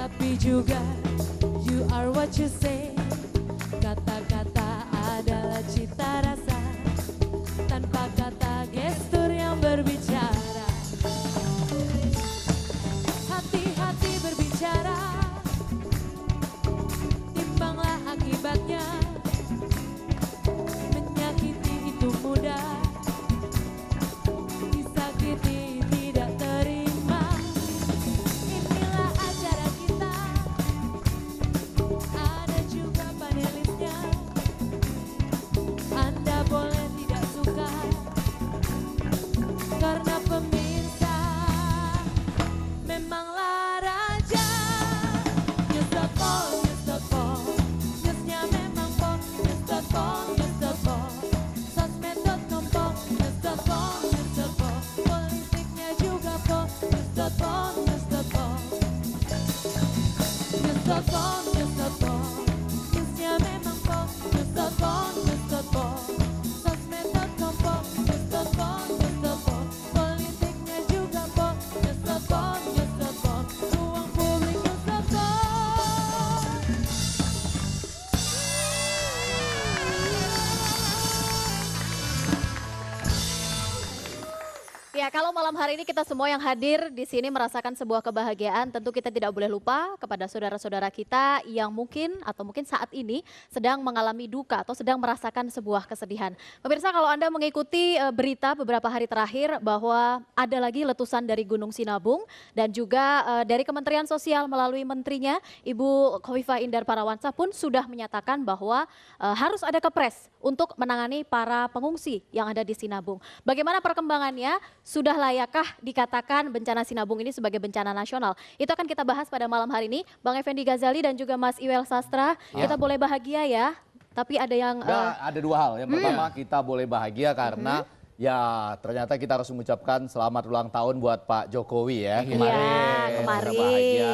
tapi juga you are what you say. Kata-kata adalah cita rasa, tanpa kata gestur yang berbicara. Hati-hati berbicara, timbanglah akibatnya. Menyakiti itu mudah, disakiti tidak terima. Inilah acara kita, ada juga panelisnya. Anda boleh tidak suka, karena pemirsa memanglah raja. News.com, news.com, newsnya memang pop. News.com, news.com, sosmed.com pop. News.com, news.com, politiknya juga pop. News.com, news.com, news.com, news.com, newsnya memang pop. News.com, news.com, sosmed.com pop. News.com, news.com, politiknya juga pop. News.com, news.com, ruang publik news.com. Ya, kalau malam hari ini kita semua yang hadir di sini merasakan sebuah kebahagiaan, tentu kita tidak boleh lupa kepada saudara-saudara kita yang mungkin saat ini sedang mengalami duka atau sedang merasakan sebuah kesedihan. Pemirsa, kalau Anda mengikuti berita beberapa hari terakhir bahwa ada lagi letusan dari Gunung Sinabung dan juga dari Kementerian Sosial melalui menterinya Ibu Khofifah Indar Parawansa pun sudah menyatakan bahwa harus ada kepres untuk menangani para pengungsi yang ada di Sinabung. Bagaimana perkembangannya? Sudah layakkah dikatakan bencana Sinabung ini sebagai bencana nasional? Itu akan kita bahas pada malam hari ini. Bang Effendi Ghazali dan juga Mas Iwel Sastra, kita boleh bahagia ya. Tapi ada yang... Ada dua hal. Yang pertama kita boleh bahagia karena ya ternyata kita harus mengucapkan selamat ulang tahun buat Pak Jokowi ya. Kemarin. Kita bahagia.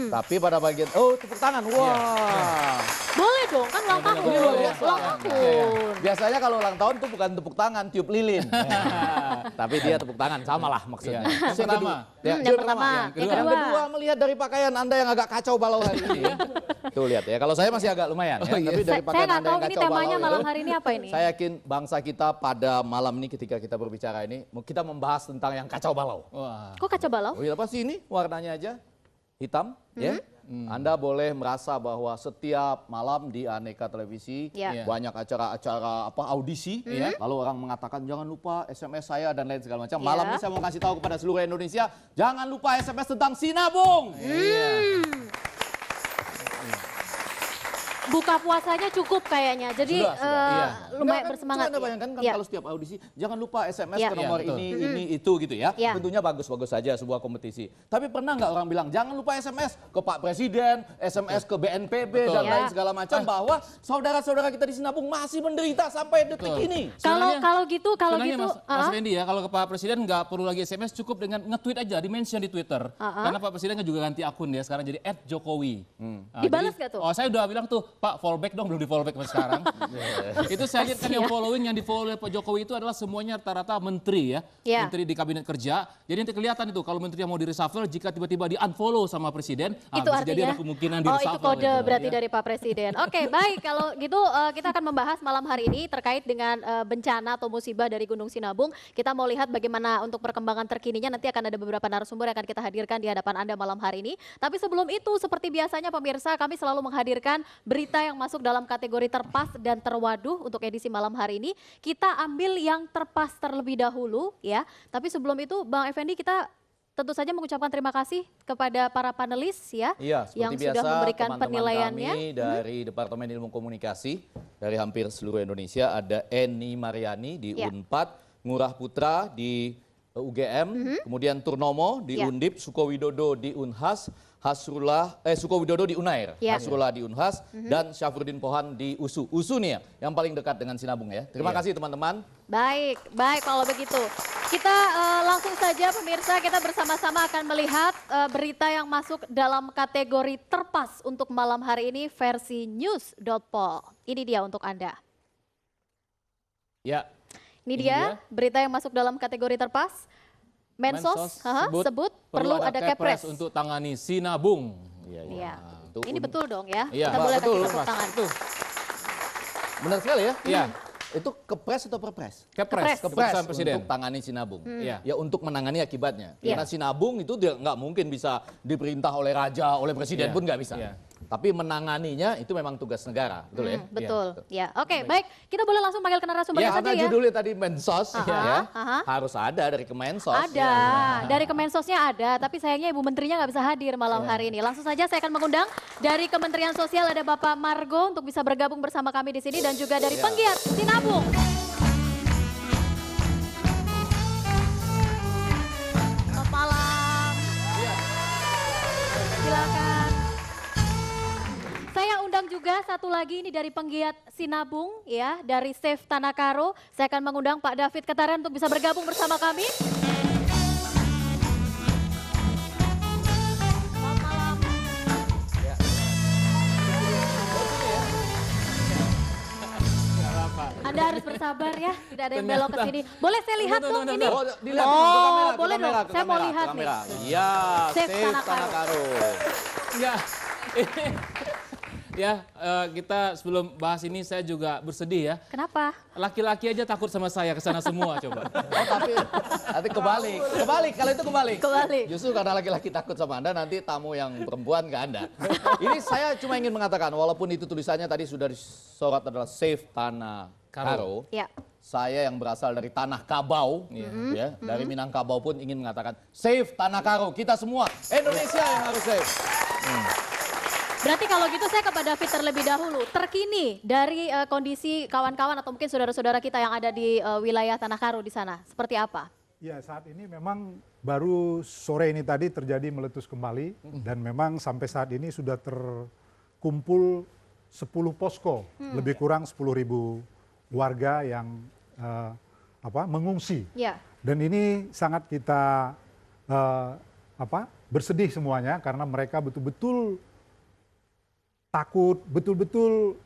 Tapi pada bagian, tepuk tangan. Wah. Boleh dong, kan ulang tahun. Ulang tahun. Biasanya kalau ulang tahun tuh bukan tepuk tangan, tiup lilin. Tapi dia tepuk tangan, samalah maksudnya. Yang pertama. Yang pertama. Yang kedua, melihat dari pakaian Anda yang agak kacau balau hari ini. Tuh lihat ya, kalau saya masih agak lumayan ya. Tapi dari Saya pakaian nggak Anda tahu yang ini kacau temanya balau malam itu, hari ini apa ini. saya yakin bangsa kita pada malam ini ketika kita berbicara ini, kita membahas tentang yang kacau balau. Wah. Kok kaca balau? Oh iya, apa sih ini warnanya aja hitam ya. Anda boleh merasa bahwa setiap malam di Aneka Televisi banyak acara-acara audisi, lalu orang mengatakan jangan lupa SMS saya dan lain segala macam. Malam ini saya mau kasih tahu kepada seluruh Indonesia, jangan lupa SMS tentang Sinabung. Buka puasanya cukup kayaknya, jadi lumayan bersemangat. Anda bayangkan kan kalau setiap audisi, jangan lupa SMS ke nomor betul. ini, itu gitu ya. Tentunya bagus-bagus saja sebuah kompetisi. Tapi pernah nggak orang bilang, jangan lupa SMS ke Pak Presiden, SMS ke BNPB, dan lain segala macam, bahwa saudara-saudara kita di Sinabung masih menderita sampai detik ini. Kalau gitu, Mas Fendi ya, kalau ke Pak Presiden nggak perlu lagi SMS, cukup dengan nge-tweet aja, di-mention di Twitter. Karena Pak Presiden kan juga ganti akun ya, sekarang jadi @jokowi. Dibalas nggak tuh? Oh, saya udah bilang tuh, Pak fallback dong, belum di fallback sampai sekarang. Itu saya lihat kan yang following, yang di follow oleh Pak Jokowi itu adalah semuanya rata-rata menteri ya. Menteri di kabinet kerja. Jadi nanti kelihatan itu kalau menteri yang mau di reshuffle, jika tiba-tiba di unfollow sama presiden, itu bisa artinya, jadi ada kemungkinan di reshuffle. itu kode berarti dari Pak Presiden. Oke, baik, kalau gitu kita akan membahas malam hari ini terkait dengan bencana atau musibah dari Gunung Sinabung. Kita mau lihat bagaimana untuk perkembangan terkininya, nanti akan ada beberapa narasumber yang akan kita hadirkan di hadapan Anda malam hari ini. Tapi sebelum itu, seperti biasanya pemirsa, kami selalu menghadirkan berita yang masuk dalam kategori terpas dan terwaduh untuk edisi malam hari ini. Kita ambil yang terpas terlebih dahulu ya. Tapi sebelum itu Bang Effendi, kita tentu saja mengucapkan terima kasih kepada para panelis ya, yang biasa, sudah memberikan teman-teman penilaiannya. Kami dari Departemen Ilmu Komunikasi dari hampir seluruh Indonesia, ada Eni Mariani di Unpad, Ngurah Putra di UGM, kemudian Turnomo di Undip, Sukowidodo di Unhas, Sukowidodo di Unair, Hasrullah di Unhas, dan Syafruddin Pohan di USU. USU nih ya, yang paling dekat dengan Sinabung ya. Terima kasih teman-teman. Baik kalau begitu. Kita langsung saja pemirsa, kita bersama-sama akan melihat berita yang masuk dalam kategori terpas untuk malam hari ini versi news.pol. Ini dia untuk Anda. Ya. Ini dia berita yang masuk dalam kategori terpas. Mensos sebut perlu ada kepres untuk tangani Sinabung. Iya, iya. Iya. Itu Ini betul dong ya? Iya, Kita boleh betul, kasih tepuk Mas. tangan. Itu benar sekali ya? Iya. Itu kepres atau perpres? Kepres, Kepres keputusan presiden. untuk tangani sinabung. Iya. Ya untuk menangani akibatnya. Iya. Karena sinabung itu dia nggak mungkin bisa diperintah oleh raja, oleh presiden Iya. pun nggak bisa. Iya. Tapi menanganinya itu memang tugas negara, betul ya? Betul. Ya, oke, baik. Kita boleh langsung panggil ke narasumbernya Ya, saja karena ya. judulnya tadi Mensos, ya, aha. harus ada dari Kemensos. Ada, dari Kemensosnya ada, tapi sayangnya Ibu Menterinya nggak bisa hadir malam hari ini. Langsung saja saya akan mengundang dari Kementerian Sosial ada Bapak Margo untuk bisa bergabung bersama kami di sini dan juga dari penggiat Sinabung. Selamat malam. Silakan. Saya undang juga satu lagi ini dari penggiat Sinabung ya, dari Save Tanah Karo. Saya akan mengundang Pak David Ketarian untuk bisa bergabung bersama kami. Selamat malam. Anda harus bersabar ya, tidak ada yang belok ke sini. Boleh saya lihat dong ini? Oh, dilihat Oh, ke kamera, boleh ke kamera, dong. ke Saya mau kamera, lihat ke nih. kamera. Iya, Save Save Tanah Tanah Karo. Ya, ya kita sebelum bahas ini saya juga bersedih ya. Kenapa? Laki-laki aja takut sama saya ke sana semua coba. Oh, tapi nanti kebalik. Kebalik, kalau itu kebalik. Kebalik. Justru karena laki-laki takut sama Anda, nanti tamu yang perempuan ke Anda. Ini saya cuma ingin mengatakan, walaupun itu tulisannya tadi sudah disorot adalah Save Tanah Karo. Ya. Saya yang berasal dari Tanah Kabau, ya, dari Minangkabau pun ingin mengatakan save Tanah Karo. Kita semua Indonesia yang harus save. Berarti kalau gitu saya ke Pak David terlebih dahulu. Terkini dari kondisi kawan-kawan atau mungkin saudara-saudara kita yang ada di wilayah Tanah Karo di sana, seperti apa? Ya, saat ini memang baru sore ini tadi terjadi meletus kembali dan memang sampai saat ini sudah terkumpul 10 posko, lebih kurang 10.000 warga yang mengungsi. Ya. Dan ini sangat kita bersedih semuanya karena mereka betul-betul takut, betul-betul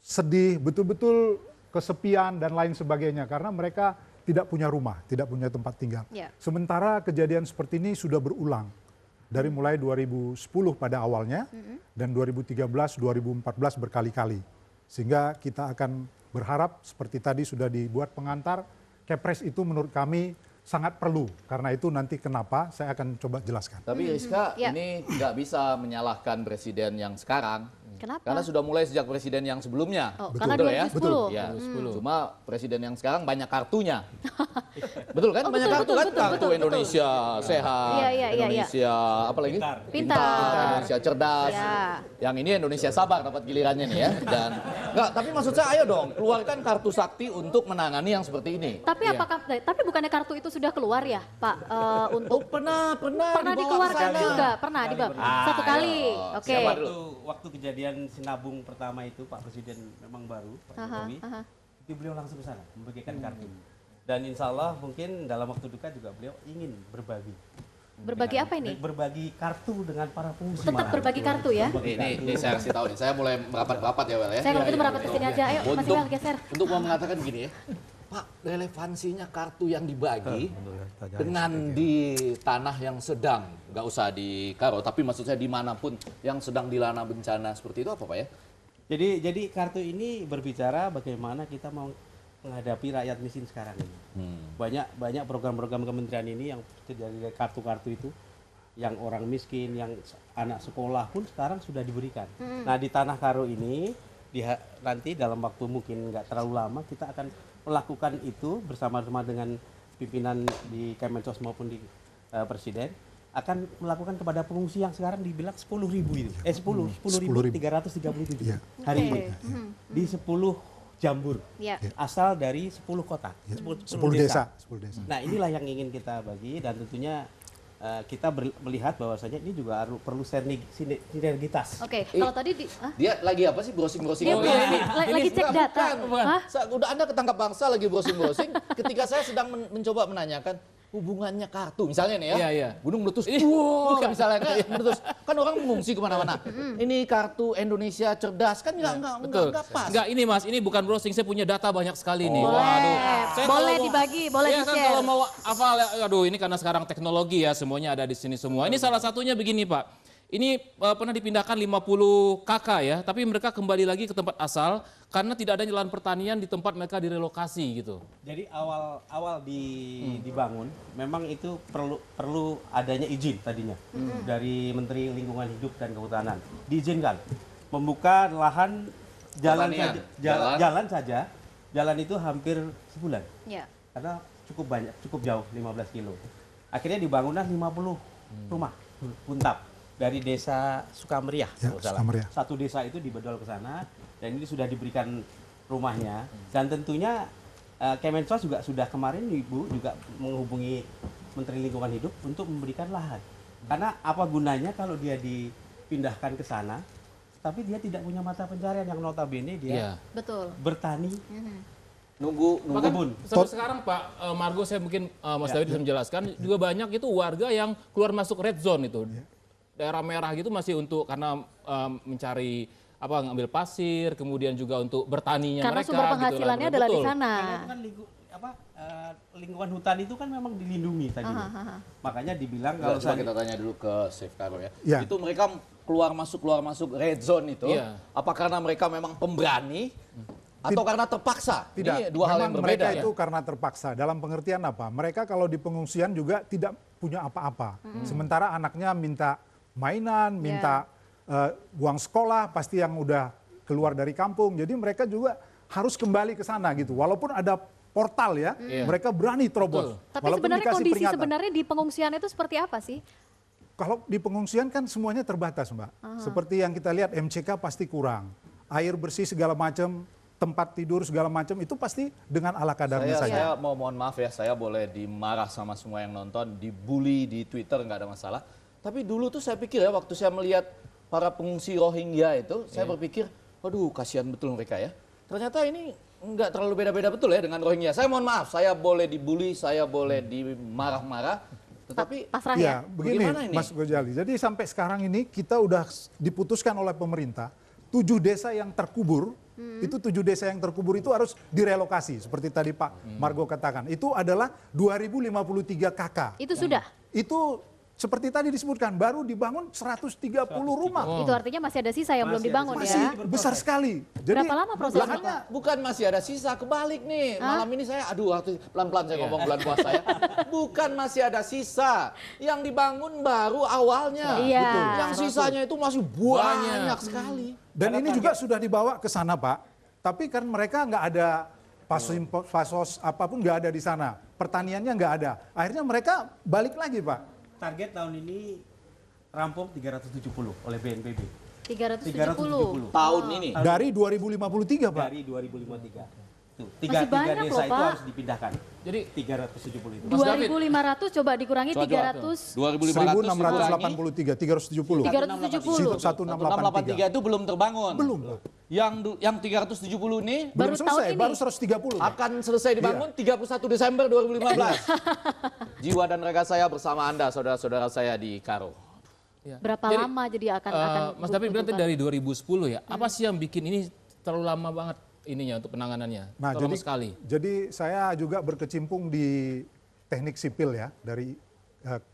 sedih, betul-betul kesepian dan lain sebagainya karena mereka tidak punya rumah, tidak punya tempat tinggal. Ya. Sementara kejadian seperti ini sudah berulang dari mulai 2010 pada awalnya dan 2013, 2014 berkali-kali. Sehingga kita akan berharap seperti tadi sudah dibuat pengantar, Kepres itu menurut kami sangat perlu. Karena itu nanti kenapa saya akan coba jelaskan. Tapi Rizka, Ya. ini nggak bisa menyalahkan presiden yang sekarang. Kenapa? Karena sudah mulai sejak presiden yang sebelumnya. Oh, Betul. karena Betul ya? 2010. Ya, 2010. cuma presiden yang sekarang banyak kartunya. Betul kan? Oh, Banyak betul, kartu betul, kan? betul, Kartu betul, betul. Indonesia sehat, Iya, iya, iya, Indonesia apa lagi? Pintar. Indonesia cerdas. Ya. Yang ini Indonesia sabar dapat gilirannya nih ya. Dan enggak, tapi maksud saya ayo dong keluarkan kartu sakti untuk menangani yang seperti ini. Tapi Iya. tapi bukannya kartu itu sudah keluar ya, Pak? Oh, Untuk pernah pernah dibawa ke dikeluarkan sana. juga, pernah dibawa. Satu ayo. kali. Oke. Siapa dulu? Waktu kejadian Sinabung pertama itu Pak Presiden memang baru, Pak Jokowi, itu beliau langsung ke sana membagikan kartu. Dan insya Allah mungkin dalam waktu dekat juga beliau ingin berbagi. Berbagi apa ini? Berbagi kartu dengan para pengungsi. Tetap malahan. berbagi kartu ya? Ini saya kasih tahu nih. Saya mulai merapat-merapat ya Wel ya. Saya kalau gitu merapat ke sini aja. Ayo, Mas Untuk Iqbal geser. untuk mau mengatakan gini ya. Pak, relevansinya kartu yang dibagi dengan di tanah yang sedang, nggak usah di Karo, tapi maksud saya dimanapun yang sedang dilanda bencana seperti itu apa Pak ya? Jadi kartu ini berbicara bagaimana kita mau menghadapi rakyat miskin sekarang ini. Banyak program-program kementerian ini yang terjadi kartu-kartu itu, yang orang miskin, yang anak sekolah pun sekarang sudah diberikan. Nah di Tanah Karo ini nanti dalam waktu mungkin nggak terlalu lama kita akan melakukan itu bersama-sama dengan pimpinan di Kemensos maupun di Presiden akan melakukan kepada pengungsi yang sekarang dibilang 10.000 itu. 10.337 Iya. hari ini. Di 10 Jambur. Ya. Asal dari 10 kota, 10 10 desa. Nah, inilah yang ingin kita bagi dan tentunya kita melihat bahwasanya ini juga perlu sinergitas. Oke, kalau tadi Dia lagi apa sih browsing-browsing? dia apa? lagi cek Enggak, data. bukan. Hah? Udah Anda ketangkap bangsa lagi browsing-browsing ketika saya sedang mencoba menanyakan hubungannya kartu misalnya nih ya, Iya, iya. gunung meletus, wow, misalnya kan meletus, kan orang mengungsi kemana-mana. Ini kartu Indonesia cerdas kan Betul. nggak pas. Enggak, ini Mas, ini bukan browsing, saya punya data banyak sekali nih. Boleh, Saya boleh kalau mau- dibagi, boleh Iya kan di-share. kalau mau hafal, aduh ini karena sekarang teknologi ya semuanya ada di sini semua. Ini salah satunya begini Pak. Ini pernah dipindahkan 50 KK ya, tapi mereka kembali lagi ke tempat asal karena tidak adanya lahan pertanian di tempat mereka direlokasi gitu. Jadi awal dibangun memang itu perlu adanya izin tadinya dari Menteri Lingkungan Hidup dan Kehutanan. Diizinkan membuka lahan jalan saja. Jalan itu hampir sebulan. Ya. Karena cukup banyak, cukup jauh 15 kilo. Akhirnya dibangunlah 50 rumah puntap dari desa Sukameriah, Ya, kalau salah. Sukameriah. Satu desa itu dibedol ke sana dan ini sudah diberikan rumahnya dan tentunya Kemensos juga sudah kemarin Ibu juga menghubungi Menteri Lingkungan Hidup untuk memberikan lahan. Karena apa gunanya kalau dia dipindahkan ke sana tapi dia tidak punya mata pencarian yang notabene dia Betul. bertani. Nunggu Bahkan bun. sampai sekarang Pak Margo, saya mungkin Mas David bisa menjelaskan, juga banyak itu warga yang keluar masuk red zone itu. Daerah merah gitu masih untuk karena mencari ngambil pasir, kemudian juga untuk bertaninya Karena mereka. sumber gitu lah. penghasilannya adalah di Betul. sana. Karena itu kan lingkungan hutan itu kan memang dilindungi tadi. Makanya dibilang kalau Coba kita tanya dulu ke Chef Karo ya. Ya. Itu mereka keluar masuk red zone itu. Iya. Apa karena mereka memang pemberani atau karena terpaksa? Tidak, Ini dua hal yang memang berbeda mereka ya. itu karena terpaksa. Dalam pengertian apa? Mereka kalau di pengungsian juga tidak punya apa-apa. Sementara anaknya minta mainan, minta uang sekolah, pasti yang udah keluar dari kampung. Jadi mereka juga harus kembali ke sana gitu. Walaupun ada portal ya, mereka berani terobos. Tapi Walaupun sebenarnya dikasih kondisi peringatan. sebenarnya di pengungsian itu seperti apa sih? Kalau di pengungsian kan semuanya terbatas, Mbak. Seperti yang kita lihat MCK pasti kurang. Air bersih segala macam, tempat tidur segala macam itu pasti dengan ala kadarnya saja. Saya mau mohon maaf ya, saya boleh dimarah sama semua yang nonton, dibully di Twitter nggak ada masalah. Tapi dulu tuh saya pikir ya, waktu saya melihat para pengungsi Rohingya itu, saya berpikir, waduh kasihan betul mereka ya. Ternyata ini nggak terlalu beda-beda betul ya dengan Rohingya. Saya mohon maaf, saya boleh dibully, saya boleh dimarah-marah, tetapi Pasrah Ya, ya? begini Bagaimana ini? Mas Gojali. Jadi sampai sekarang ini kita udah diputuskan oleh pemerintah 7 desa yang terkubur, itu 7 desa yang terkubur itu harus direlokasi. Seperti tadi Pak Margo katakan, itu adalah 2053 KK. Itu sudah? Itu seperti tadi disebutkan, baru dibangun 130 rumah. Itu artinya masih ada sisa yang belum dibangun Masih ya? besar sekali. Jadi Berapa lama prosesnya, lahannya bukan masih ada sisa, kebalik nih. Malam ini saya, pelan-pelan saya ngomong bulan puasa ya. Bukan masih ada sisa, yang dibangun baru awalnya. Iya. Betul. Yang sisanya itu masih banyak sekali. Dan ini juga sudah dibawa ke sana Pak, tapi kan mereka nggak ada pasos apapun nggak ada di sana. Pertaniannya nggak ada. Akhirnya mereka balik lagi Pak. Target tahun ini rampung 370 oleh BNPB. 370. Tahun ini. Dari 2053 Pak. Dari 2053. Tuh, Masih tiga banyak desa loh, itu Pak. harus dipindahkan. Jadi 370 itu. Mas David. 2.500 coba dikurangi 300. 1683, 370. 370. 1683 itu belum terbangun. Belum. Yang 370 ini Baru Belum tahun selesai, ini. baru 130. akan selesai dibangun 31 Desember 2015. Jiwa dan raga saya bersama Anda, saudara-saudara saya di Karo. Berapa Jadi, lama jadi akan Mas David bilang tadi butuhkan? dari 2010 ya. Apa sih yang bikin ini terlalu lama banget ininya untuk penanganannya? Nah, terlalu lama sekali. jadi saya juga berkecimpung di teknik sipil ya dari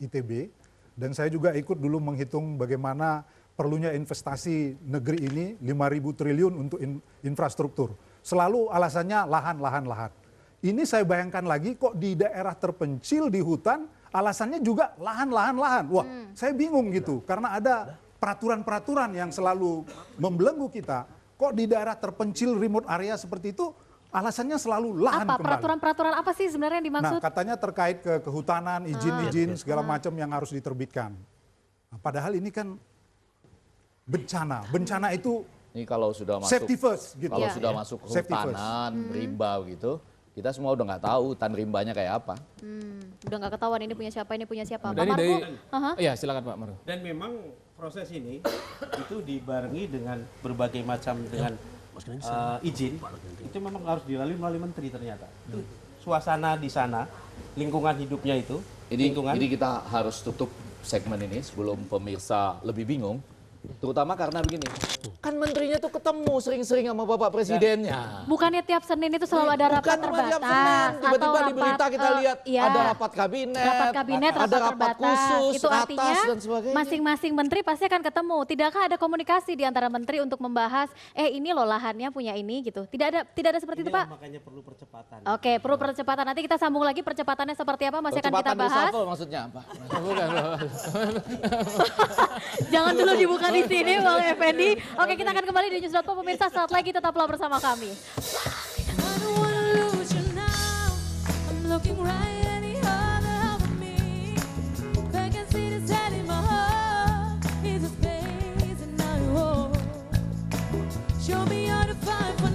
ITB, dan saya juga ikut dulu menghitung bagaimana perlunya investasi negeri ini 5.000 triliun untuk infrastruktur. Selalu alasannya lahan. Ini saya bayangkan lagi kok di daerah terpencil di hutan alasannya juga lahan. Wah, saya bingung gitu karena ada peraturan-peraturan yang selalu membelenggu kita. Kok di daerah terpencil remote area seperti itu alasannya selalu lahan Apa kembali. peraturan-peraturan apa sih sebenarnya yang Nah, dimaksud? katanya terkait ke kehutanan, izin segala macam yang harus diterbitkan. Nah, padahal ini kan bencana. Bencana itu Ini kalau sudah masuk safety first gitu. kalau Iya. sudah masuk Safety first. hutanan, rimba gitu, kita semua udah nggak tahu hutan rimbanya kayak apa. Udah nggak ketahuan ini punya siapa, ini punya siapa. Pak Dari Margo? Aha. Iya, silakan Pak Margo. Dan memang proses ini itu dibarengi dengan berbagai macam dengan izin. Itu memang harus dilalui melalui menteri ternyata. Itu suasana di sana, lingkungan hidupnya itu, lingkungan. Ini kita harus tutup segmen ini sebelum pemirsa lebih bingung. Terutama karena begini, kan menterinya tuh ketemu sering-sering sama Bapak Presidennya. Bukannya tiap Senin itu selalu ada rapat Bukan cuma tiap terbatas Senin, tiba-tiba di berita kita lihat iya, ada rapat kabinet, rapat ada rapat terbatas. khusus, Itu artinya atas dan sebagainya. masing-masing menteri pasti akan ketemu. Tidakkah ada komunikasi di antara menteri untuk membahas, ini loh lahannya punya ini gitu. Tidak ada seperti itu, Pak? Makanya perlu percepatan. Oke, perlu percepatan. Nanti kita sambung lagi percepatannya seperti apa masih akan kita bahas. Reshuffle maksudnya apa? Jangan dulu dibuka di sini, Bang Effendi. Oke, kita akan kembali di News.com pemirsa. Saat lagi tetaplah bersama kami. I don't wanna lose you now. I'm looking right at the other half of me. I can see this head in my heart. It's a space and now you hold. Show me how to fight.